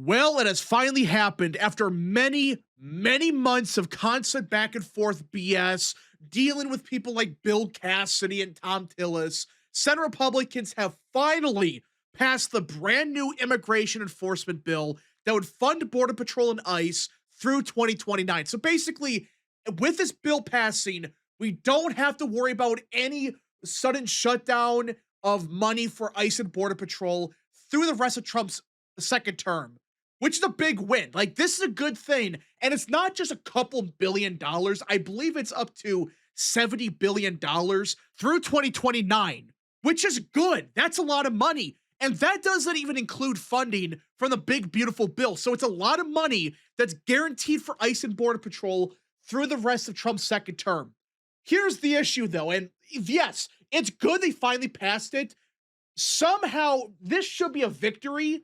Well, it has finally happened after many, many months of constant back and forth BS, dealing with people like Bill Cassidy and Tom Tillis. Senate Republicans have finally passed the brand new immigration enforcement bill that would fund Border Patrol and ICE through 2029. So basically, with this bill passing, we don't have to worry about any sudden shutdown of money for ICE and Border Patrol through the rest of Trump's second term, which is a big win. Like, this is a good thing. And it's not just a couple $1 billion. I believe it's up to $70 billion through 2029, which is good. That's a lot of money. And that doesn't even include funding from the big, beautiful bill. So it's a lot of money that's guaranteed for ICE and Border Patrol through the rest of Trump's second term. Here's the issue, though. And yes, it's good they finally passed it. Somehow, this should be a victory.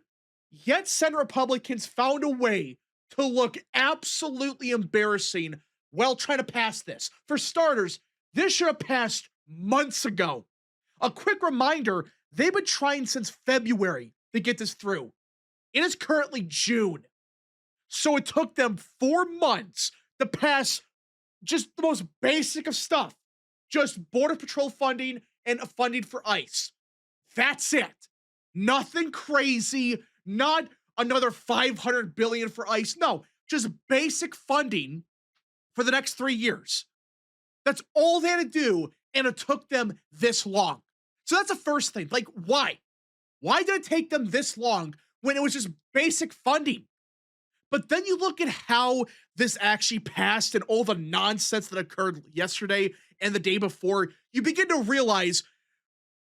Yet Senate Republicans found a way to look absolutely embarrassing while trying to pass this. For starters, this should have passed months ago. A quick reminder, they've been trying since February to get this through. It is currently June. So it took them 4 months to pass just the most basic of stuff. Just Border Patrol funding and funding for ICE. That's it. Nothing crazy. Not another $500 billion for ICE. No, just basic funding for the next 3 years. That's all they had to do, and it took them this long. So that's the first thing. Like, why? Why did it take them this long when it was just basic funding? But then you look at how this actually passed and all the nonsense that occurred yesterday and the day before, you begin to realize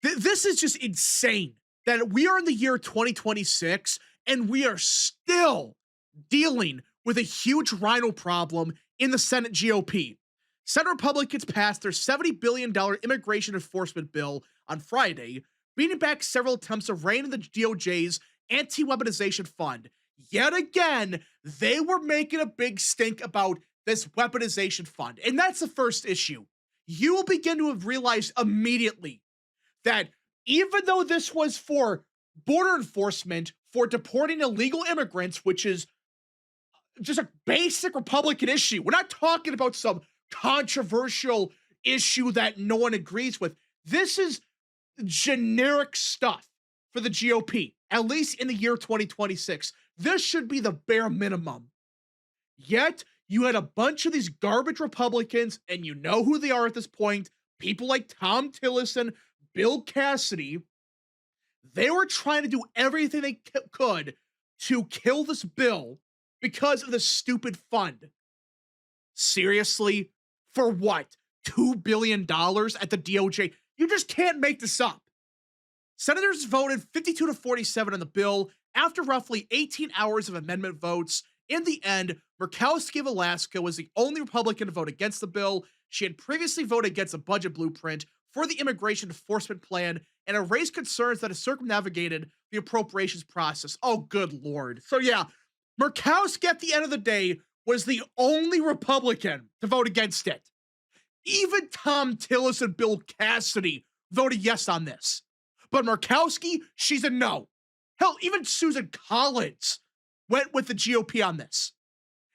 this is just insane. That we are in the year 2026 and we are still dealing with a huge rhino problem in the Senate GOP. Senate Republicans passed their $70 billion immigration enforcement bill on Friday, beating back several attempts to rein in the DOJ's anti-weaponization fund. Yet again, they were making a big stink about this weaponization fund. And that's the first issue. You will begin to have realized immediately that even though this was for border enforcement, for deporting illegal immigrants, which is just a basic Republican issue, we're not talking about some controversial issue that no one agrees with. This is generic stuff for the GOP, at least in the year 2026. This should be the bare minimum. Yet, you had a bunch of these garbage Republicans, and you know who they are at this point, people like Tom Tillis and Bill Cassidy. They were trying to do everything they could to kill this bill because of the stupid fund. Seriously? For what? $2 billion at the DOJ? You just can't make this up. Senators voted 52 to 47 on the bill after roughly 18 hours of amendment votes. In the end, Murkowski of Alaska was the only Republican to vote against the bill. She had previously voted against a budget blueprint for the immigration enforcement plan and it raised concerns that it circumnavigated the appropriations process. Oh, good Lord. So yeah, Murkowski at the end of the day was the only Republican to vote against it. Even Tom Tillis and Bill Cassidy voted yes on this. But Murkowski, she's a no. Hell, even Susan Collins went with the GOP on this.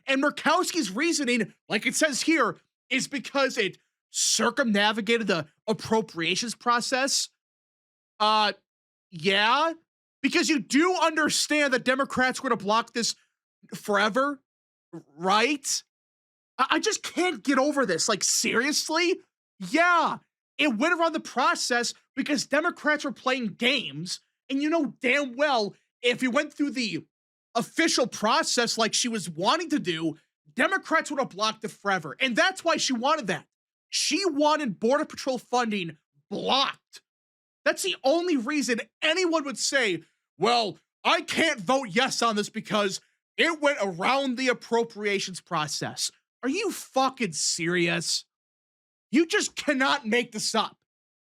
And Murkowski's reasoning, like it says here, is because it circumnavigated the appropriations process. Yeah, because you do understand that Democrats were going to block this forever, right? I just can't get over this. Like, seriously? Yeah, it went around the process because Democrats were playing games, and you know damn well if you went through the official process like she was wanting to do, Democrats would have blocked it forever. And that's why she wanted that. She wanted Border Patrol funding blocked. That's the only reason anyone would say, well, I can't vote yes on this because it went around the appropriations process. Are you fucking serious? You just cannot make this up.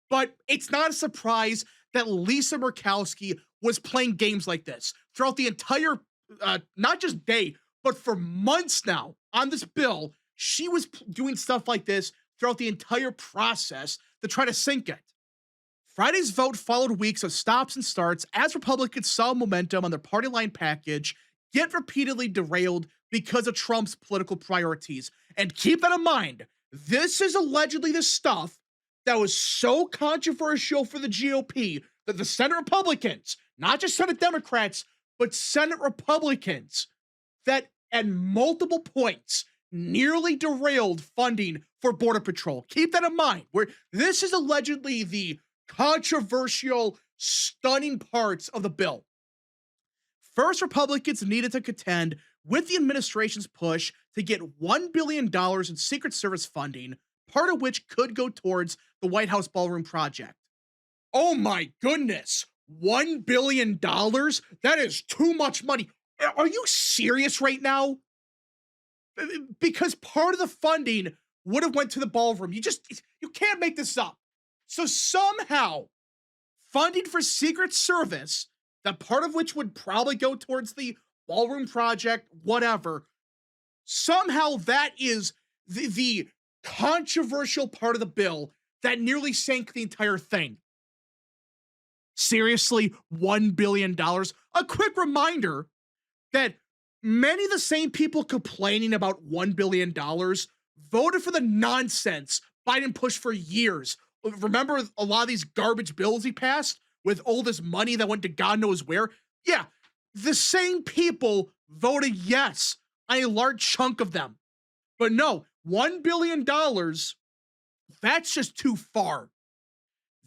But it's not a surprise that Lisa Murkowski was playing games like this throughout the entire, not just day, but for months now on this bill. She was doing stuff like this throughout the entire process to try to sink it. Friday's vote followed weeks of stops and starts as Republicans saw momentum on their party line package get repeatedly derailed because of Trump's political priorities. And keep that in mind. This is allegedly the stuff that was so controversial for the GOP that the Senate Republicans, not just Senate Democrats, but Senate Republicans, that at multiple points nearly derailed funding for Border Patrol. Keep that in mind. Where this is allegedly the controversial, stunning parts of the bill. First, Republicans needed to contend with the administration's push to get $1 billion in Secret Service funding, part of which could go towards the White House Ballroom Project. Oh my goodness, $1 billion? That is too much money. Are you serious right now? Because part of the funding would have went to the ballroom. You can't make this up. So somehow funding for Secret Service, that part of which would probably go towards the Ballroom Project, whatever, somehow that is the controversial part of the bill that nearly sank the entire thing. Seriously, $1 billion? A quick reminder that many of the same people complaining about $1 billion voted for the nonsense Biden pushed for years. Remember a lot of these garbage bills he passed with all this money that went to God knows where? Yeah, the same people voted yes on a large chunk of them. But no, $1 billion, that's just too far.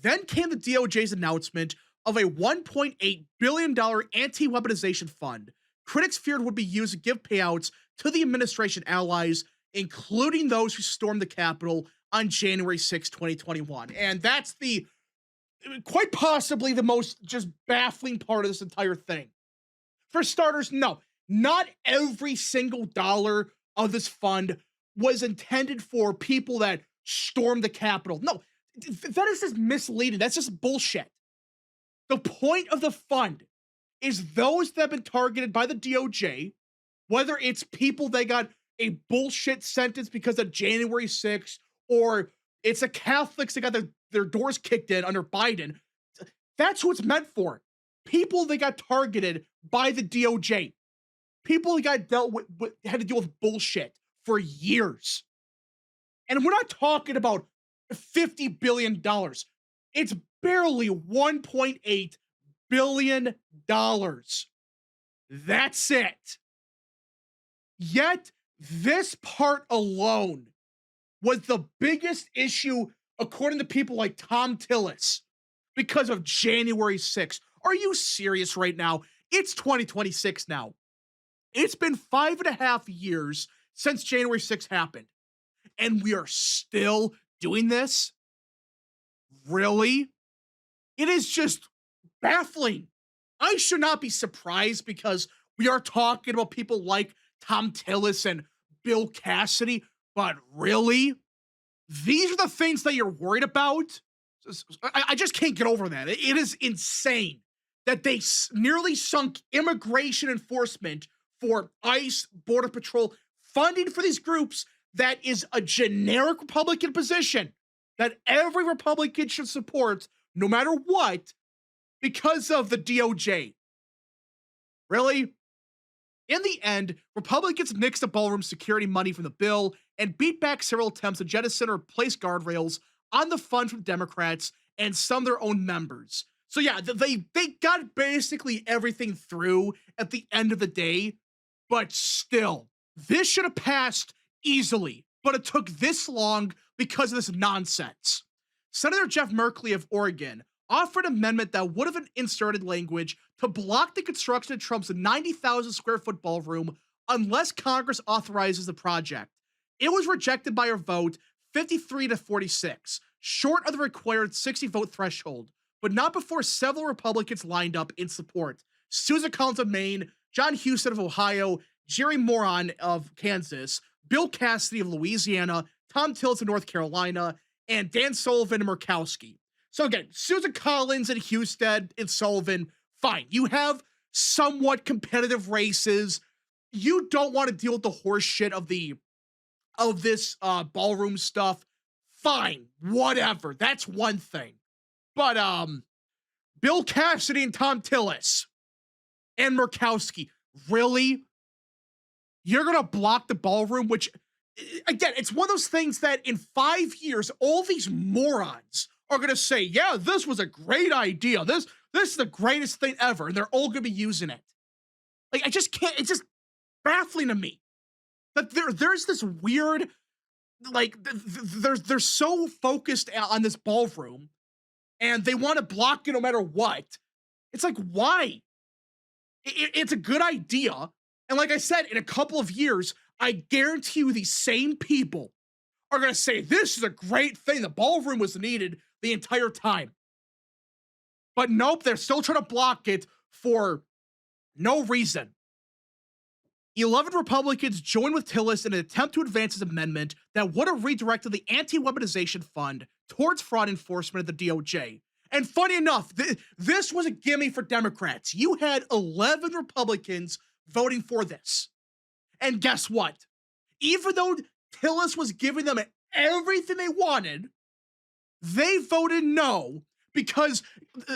Then came the DOJ's announcement of a $1.8 billion anti-weaponization fund critics feared would be used to give payouts to the administration allies, including those who stormed the Capitol on January 6, 2021. And that's quite possibly the most just baffling part of this entire thing. For starters, no, not every single dollar of this fund was intended for people that stormed the Capitol. No, that is just misleading. That's just bullshit. The point of the fund is those that have been targeted by the DOJ, whether it's people that got a bullshit sentence because of January 6th, or it's the Catholics that got their doors kicked in under Biden. That's who it's meant for. People that got targeted by the DOJ. People that got dealt with had to deal with bullshit for years. And we're not talking about $50 billion. It's barely $1.8 billion. That's it. Yet, this part alone was the biggest issue, according to people like Tom Tillis, because of January 6th. Are you serious right now? It's 2026 now. It's been 5.5 years since January 6th happened. And we are still doing this? Really? It is just baffling. I should not be surprised because we are talking about people like Tom Tillis and Bill Cassidy, but really? These are the things that you're worried about? I just can't get over that. It is insane that they nearly sunk immigration enforcement for ICE, Border Patrol, funding for these groups that is a generic Republican position that every Republican should support no matter what because of the DOJ. Really? In the end, Republicans nixed the ballroom security money from the bill and beat back several attempts to jettison or replace guardrails on the fund from Democrats and some of their own members. So yeah, they got basically everything through at the end of the day, but still, this should have passed easily, but it took this long because of this nonsense. Senator Jeff Merkley of Oregon offered an amendment that would have inserted language to block the construction of Trump's 90,000 square foot ballroom unless Congress authorizes the project. It was rejected by a vote 53-46, short of the required 60 vote threshold, but not before several Republicans lined up in support. Susan Collins of Maine, John Huston of Ohio, Jerry Moran of Kansas, Bill Cassidy of Louisiana, Tom Tillis of North Carolina, and Dan Sullivan of Murkowski. So again, Susan Collins and Husted and Sullivan, fine. You have somewhat competitive races. You don't want to deal with the horse shit of this ballroom stuff. Fine, whatever. That's one thing. But Bill Cassidy and Tom Tillis and Murkowski, Really? You're going to block the ballroom, which, again, it's one of those things that in 5 years, all these morons are going to say, yeah, this was a great idea. This is the greatest thing ever. And they're all going to be using it. Like, I just can't, it's just baffling to me that there's this weird, like, they're so focused on this ballroom and they want to block it no matter what. It's like, why? It's a good idea. And like I said, in a couple of years, I guarantee you these same people are going to say, this is a great thing. The ballroom was needed the entire time. But nope, they're still trying to block it for no reason. 11 Republicans joined with Tillis in an attempt to advance his amendment that would have redirected the anti-weaponization fund towards fraud enforcement at the DOJ. And funny enough, this was a gimme for Democrats. You had 11 Republicans voting for this. And guess what? Even though Tillis was giving them everything they wanted, they voted no because,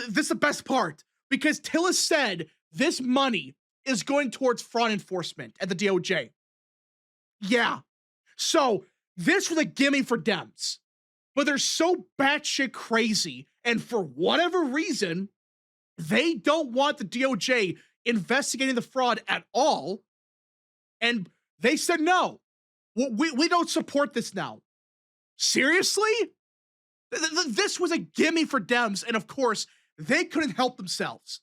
this is the best part, because Tillis said this money is going towards fraud enforcement at the DOJ. Yeah. So this was a gimme for Dems. But they're so batshit crazy, and for whatever reason, they don't want the DOJ investigating the fraud at all. And they said, no, we don't support this now. Seriously? This was a gimme for Dems, and of course, they couldn't help themselves.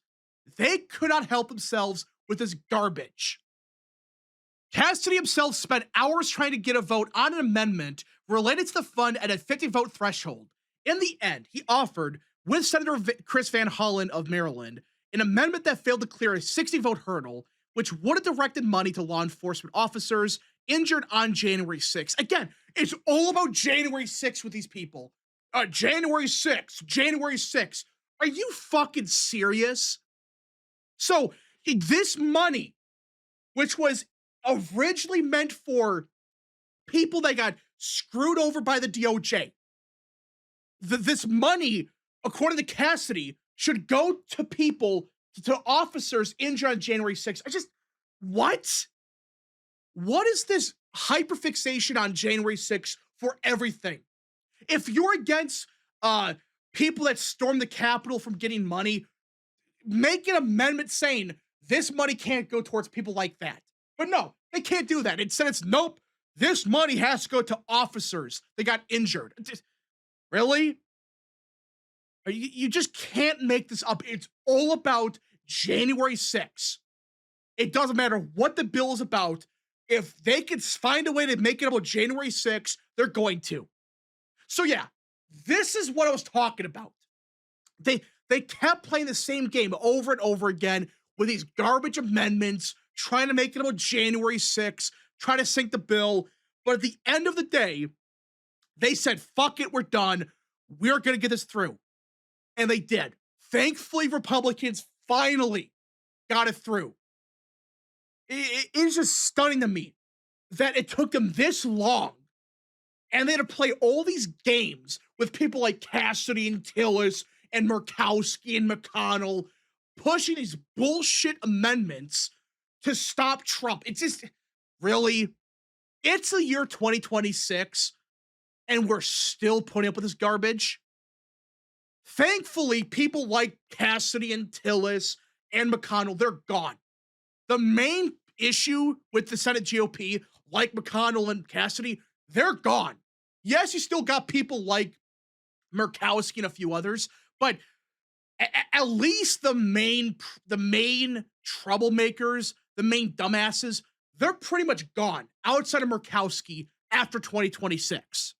They could not help themselves with this garbage. Cassidy himself spent hours trying to get a vote on an amendment related to the fund at a 50-vote threshold. In the end, he offered, with Senator Chris Van Hollen of Maryland, an amendment that failed to clear a 60-vote hurdle, which would have directed money to law enforcement officers injured on January 6th. Again, it's all about January 6th with these people. January 6th, January 6th. Are you fucking serious? So, this money, which was originally meant for people that got screwed over by the DOJ, this money, according to Cassidy, should go to people, to officers injured on January 6th. What? What is this hyperfixation on January 6th for everything? If you're against people that stormed the Capitol from getting money, make an amendment saying this money can't go towards people like that. But no, they can't do that. Instead, it's nope, this money has to go to officers that got injured. Really? You just can't make this up. It's all about January 6th. It doesn't matter what the bill is about. If they can find a way to make it about January 6th, they're going to. So yeah, this is what I was talking about. They kept playing the same game over and over again with these garbage amendments, trying to make it about January 6th, trying to sink the bill. But at the end of the day, they said, fuck it, we're done. We're going to get this through. And they did. Thankfully, Republicans finally got it through. It is just stunning to me that it took them this long and they had to play all these games with people like Cassidy and Tillis and Murkowski and McConnell pushing these bullshit amendments to stop Trump. It's just, really? It's the year 2026 and we're still putting up with this garbage? Thankfully, people like Cassidy and Tillis and McConnell, they're gone. The main issue with the Senate GOP, like McConnell and Cassidy, they're gone. Yes, you still got people like Murkowski and a few others, but at least the main troublemakers, the main dumbasses, they're pretty much gone outside of Murkowski after 2026.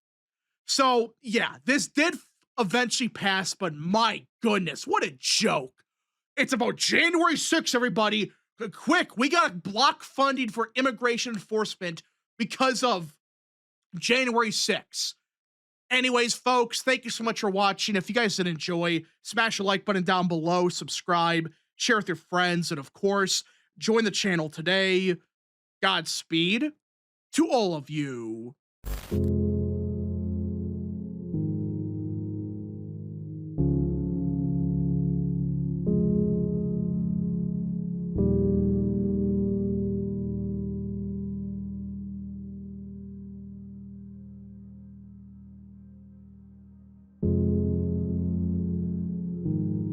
So yeah, this did eventually pass, but my goodness, what a joke. It's about January 6th, everybody. Quick, we got block funding for immigration enforcement because of January 6th. Anyways, folks, thank you so much for watching. If you guys did enjoy, smash the like button down below, subscribe, share with your friends, and of course, join the channel today. Godspeed to all of you.